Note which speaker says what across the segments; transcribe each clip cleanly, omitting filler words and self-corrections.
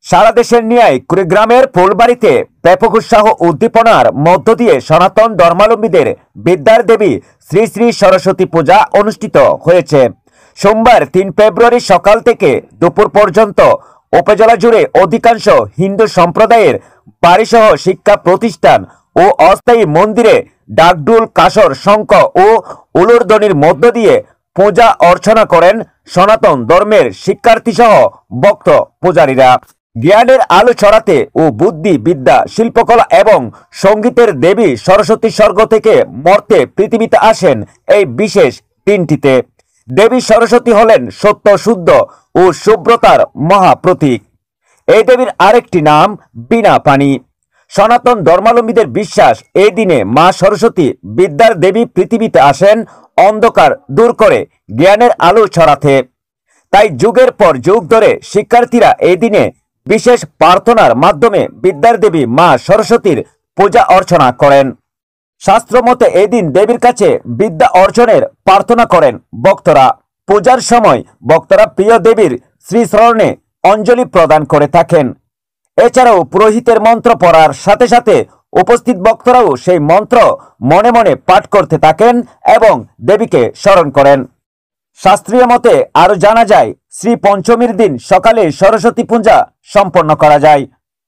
Speaker 1: সারা দেশের ন্যায় কুড়িগ্রামের ফুলবাড়িতে ব্যাপক উৎসাহ উদ্দীপনার মধ্য দিয়ে সনাতন ধর্মাবলম্বীদের বিদ্যার দেবী শ্রী শ্রী সরস্বতী পূজা অনুষ্ঠিত হয়েছে। সোমবার ৩ ফেব্রুয়ারি সকাল থেকে দুপুর পর্যন্ত উপজেলা জুড়ে অধিকাংশ হিন্দু সম্প্রদায়ের বাড়িসহ শিক্ষা প্রতিষ্ঠান ও অস্থায়ী মন্দিরে ডাকডুল, কাসর, শঙ্খ ও উলুধ্বনির মধ্য দিয়ে পূজা অর্চনা করেন সনাতন ধর্মের শিক্ষার্থীসহ ভক্ত পূজারীরা। জ্ঞানের আলো ছড়াতে ও বুদ্ধি, বিদ্যা, শিল্পকলা এবং সঙ্গীতের দেবী সরস্বতী স্বর্গ থেকে মর্তে পৃথিবীতে আসেন এই বিশেষ দিনটিতে। দেবী সরস্বতী হলেন সত্য, শুদ্ধ ও শুভ্রতার মহাপ্রতীক। এই দেবীর আরেকটি নাম বীণা পাণি। সনাতন ধর্মাবলম্বীদের বিশ্বাস, এই দিনে মা সরস্বতী বিদ্যার দেবী পৃথিবীতে আসেন অন্ধকার দূর করে জ্ঞানের আলো ছড়াতে। তাই যুগের পর যুগ ধরে শিক্ষার্থীরা এই দিনে বিশেষ প্রার্থনার মাধ্যমে বিদ্যার দেবী মা সরস্বতীর পূজা অর্চনা করেন। শাস্ত্র মতে এই দিন দেবীর কাছে বিদ্যা অর্জনের প্রার্থনা করেন ভক্তরা। পূজার সময় ভক্তরা প্রিয় দেবীর শ্রীচরণে অঞ্জলি প্রদান করে থাকেন। এছাড়াও পুরোহিতের মন্ত্র পড়ার সাথে সাথে উপস্থিত ভক্তরাও সেই মন্ত্র মনে মনে পাঠ করতে থাকেন এবং দেবীকে স্মরণ করেন। শাস্ত্রীয় মতে আরো জানা যায়, শ্রী পঞ্চমীর দিন সকালে সরস্বতী পূজা সম্পন্ন করা যায়।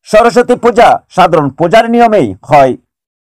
Speaker 1: সরস্বতী পূজা সাধারণ পূজার নিয়মেই হয়।